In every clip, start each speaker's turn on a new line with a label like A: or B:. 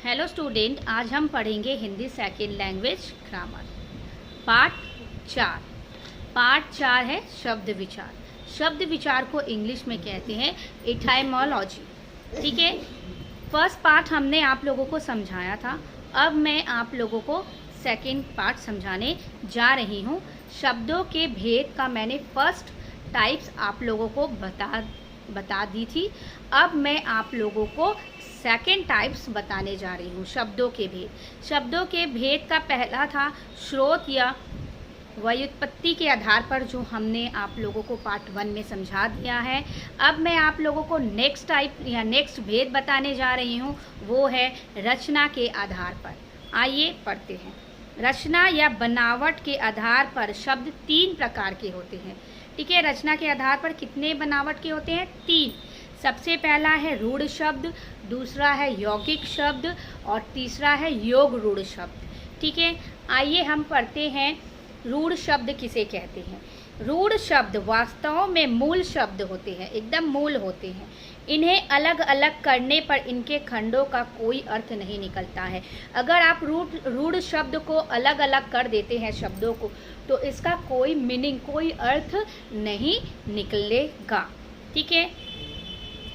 A: Hello student, आज हम पढ़ेंगे Hindi second language grammar part 4। Part 4 है शब्द विचार। शब्द विचार को इंग्लिश में कहते हैं एटाइमोलॉजी। ठीक है, फर्स्ट पार्ट हमने आप लोगों को समझाया था। अब मैं आप लोगों को सेकेंड पार्ट समझाने जा रही हूँ। शब्दों के भेद का मैंने फर्स्ट टाइप्स आप लोगों को बता दी थी। अब मैं आप लोगों को सेकेंड टाइप्स बताने जा रही हूँ। शब्दों के भेद। शब्दों के भेद का पहला था स्रोत या व्युत्पत्ति के आधार पर, जो हमने आप लोगों को पार्ट 1 में समझा दिया है। अब मैं आप लोगों को नेक्स्ट टाइप या नेक्स्ट भेद बताने जा रही हूँ, वो है रचना के आधार पर। आइए पढ़ते हैं। रचना या बनावट के आधार पर शब्द 3 प्रकार के होते हैं। ठीक है, रचना के आधार पर कितने बनावट के होते हैं? 3। सबसे पहला है रूढ़ शब्द, दूसरा है यौगिक शब्द और तीसरा है योग रूढ़ शब्द। ठीक है, आइए हम पढ़ते हैं रूढ़ शब्द किसे कहते हैं। रूढ़ शब्द वास्तव में मूल शब्द होते हैं, एकदम मूल होते हैं। इन्हें अलग अलग करने पर इनके खंडों का कोई अर्थ नहीं निकलता है। अगर आप रूढ़ शब्द को अलग अलग कर देते हैं शब्दों को, तो इसका कोई मीनिंग, कोई अर्थ नहीं निकलेगा। ठीक है,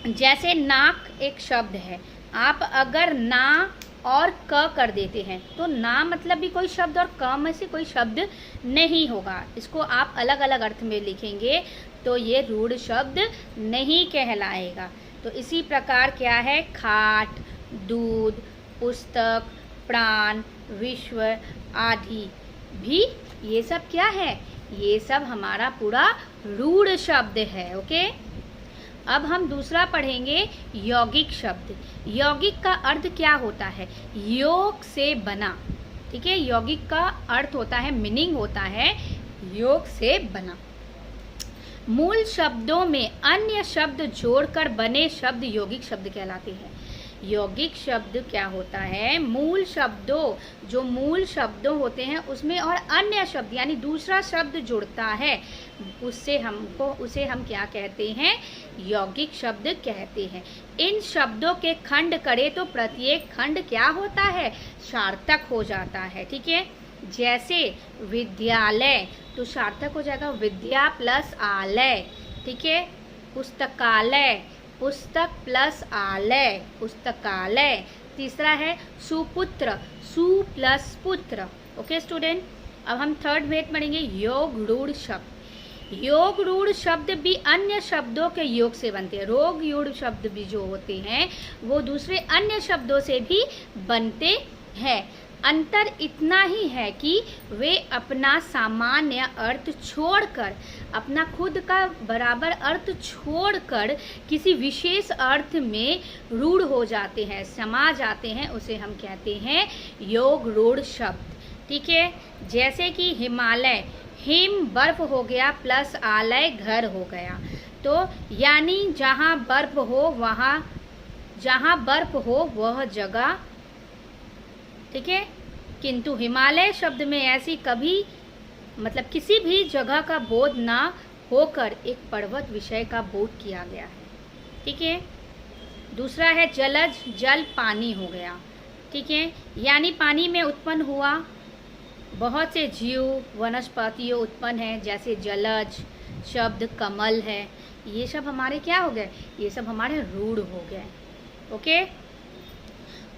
A: जैसे नाक एक शब्द है, आप अगर ना और क कर देते हैं तो ना मतलब भी कोई शब्द और क में से कोई शब्द नहीं होगा। इसको आप अलग अलग अर्थ में लिखेंगे तो ये रूढ़ शब्द नहीं कहलाएगा। तो इसी प्रकार क्या है, खाट, दूध, पुस्तक, प्राण, विश्व आदि भी ये सब क्या है? ये सब हमारा पूरा रूढ़ शब्द है। ओके, अब हम दूसरा पढ़ेंगे यौगिक शब्द। यौगिक का अर्थ क्या होता है? योग से बना। ठीक है, यौगिक का अर्थ होता है, मीनिंग होता है योग से बना। मूल शब्दों में अन्य शब्द जोड़कर बने शब्द यौगिक शब्द कहलाते हैं। यौगिक शब्द क्या होता है? मूल शब्दों, जो मूल शब्दों होते हैं उसमें और अन्य शब्द यानी दूसरा शब्द जुड़ता है, उसे हम क्या कहते हैं? यौगिक शब्द कहते हैं। इन शब्दों के खंड करें तो प्रत्येक खंड क्या होता है? सार्थक हो जाता है। ठीक है, जैसे विद्यालय तो सार्थक हो जाएगा विद्या प्लस आलय। ठीक है, पुस्तकालय, पुस्तक प्लस आलय, पुस्तकालय। तीसरा है सुपुत्र, सु प्लस पुत्र। ओके स्टूडेंट, अब हम थर्ड भेद पढ़ेंगे योग रूढ़ शब्द। योग रूढ़ शब्द भी अन्य शब्दों के योग से बनते हैं। योग रूढ़ शब्द भी जो होते हैं वो दूसरे अन्य शब्दों से भी बनते हैं। अंतर इतना ही है कि वे अपना सामान्य अर्थ छोड़कर, अपना खुद का बराबर अर्थ छोड़कर किसी विशेष अर्थ में रूढ़ हो जाते हैं, समा जाते हैं। उसे हम कहते हैं योग रूढ़ शब्द। ठीक है, जैसे कि हिमालय, हिम बर्फ हो गया प्लस आलय घर हो गया। तो यानी जहाँ बर्फ हो वह जगह। ठीक है, किंतु हिमालय शब्द में ऐसी कभी मतलब किसी भी जगह का बोध ना होकर एक पर्वत विषय का बोध किया गया है। ठीक है, दूसरा है जलज, जल पानी हो गया। ठीक है, यानी पानी में उत्पन्न हुआ बहुत से जीव वनस्पतियों उत्पन्न हैं, जैसे जलज शब्द, कमल है। ये सब हमारे क्या हो गए? ये सब हमारे रूढ़ हो गए। ओके,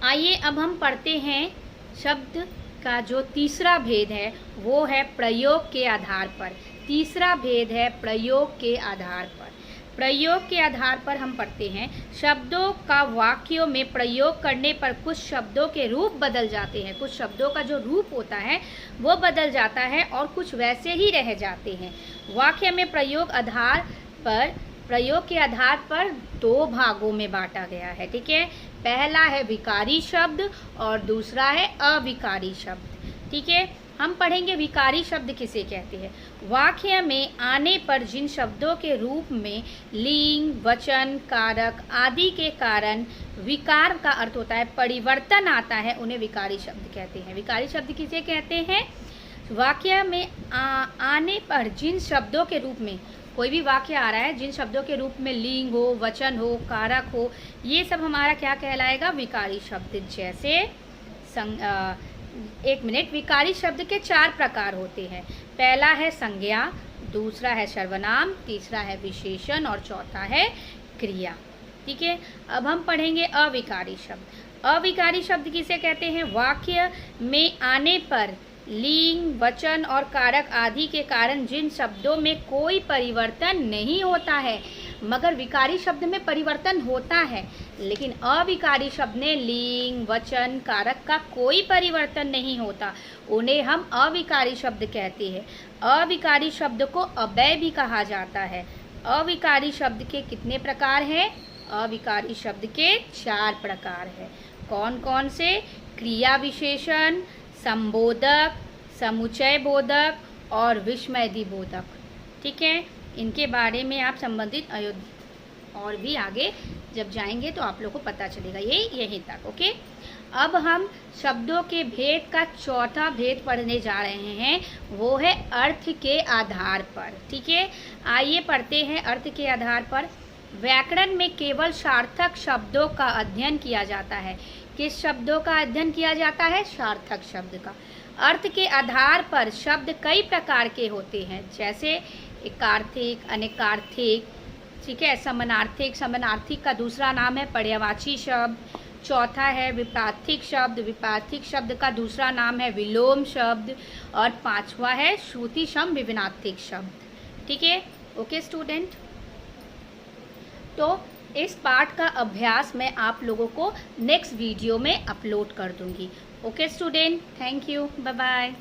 A: आइए अब हम पढ़ते हैं शब्द का जो तीसरा भेद है वो है प्रयोग के आधार पर। तीसरा भेद है प्रयोग के आधार पर। प्रयोग के आधार पर हम पढ़ते हैं शब्दों का वाक्यों में प्रयोग करने पर कुछ शब्दों के रूप बदल जाते हैं। कुछ शब्दों का जो रूप होता है वो बदल जाता है और कुछ वैसे ही रह जाते हैं। वाक्य में प्रयोग के आधार पर 2 भागों में बांटा गया है। ठीक है, पहला है विकारी शब्द और दूसरा है अविकारी शब्द। ठीक है, हम पढ़ेंगे विकारी शब्द किसे कहते हैं। वाक्य में आने पर जिन शब्दों के रूप में लिंग, वचन, कारक आदि के कारण विकार का अर्थ होता है, परिवर्तन आता है, उन्हें विकारी शब्द कहते हैं। विकारी शब्द किसे कहते हैं? वाक्य में आने पर जिन शब्दों के रूप में कोई भी वाक्य आ रहा है जिन शब्दों के रूप में लिंग हो, वचन हो, कारक हो, ये सब हमारा क्या कहलाएगा? विकारी शब्द। जैसे एक मिनट, विकारी शब्द के 4 प्रकार होते हैं। पहला है संज्ञा, दूसरा है सर्वनाम, तीसरा है विशेषण और चौथा है क्रिया। ठीक है, अब हम पढ़ेंगे अविकारी शब्द। अविकारी शब्द किसे कहते हैं? वाक्य में आने पर लिंग, वचन और कारक आदि के कारण जिन शब्दों में कोई परिवर्तन नहीं होता है। मगर विकारी शब्द में परिवर्तन होता है, लेकिन अविकारी शब्द में लिंग, वचन, कारक का कोई परिवर्तन नहीं होता, उन्हें हम अविकारी शब्द कहते हैं। अविकारी शब्द को अव्यय भी कहा जाता है। अविकारी शब्द के कितने प्रकार हैं? अविकारी शब्द के 4 प्रकार हैं। कौन कौन से? क्रिया विशेषण, संबोधक, समुच्चय बोधक और विस्मयदी बोधक। ठीक है, इनके बारे में आप संबंधित और भी आगे जब जाएंगे तो आप लोग को पता चलेगा। यहीं तक। ओके, अब हम शब्दों के भेद का चौथा भेद पढ़ने जा रहे हैं, वो है अर्थ के आधार पर। ठीक है, आइए पढ़ते हैं अर्थ के आधार पर। व्याकरण में केवल सार्थक शब्दों का अध्ययन किया जाता है। किस शब्दों का अध्ययन किया जाता है? सार्थक शब्द का। अर्थ के आधार पर शब्द कई प्रकार के होते हैं, जैसे एकार्थिक, अनेकार्थिक, ठीक है, समानार्थिक। समानार्थिक का दूसरा नाम है पर्यायवाची शब्द। चौथा है विपार्थिक शब्द। विपार्थिक शब्द का दूसरा नाम है विलोम शब्द। और 5वां है श्रुति सम विभिन्नार्थिक शब्द। ठीक है, ओके स्टूडेंट। तो इस पाठ का अभ्यास मैं आप लोगों को नेक्स्ट वीडियो में अपलोड कर दूंगी। Okay student, thank you, bye bye.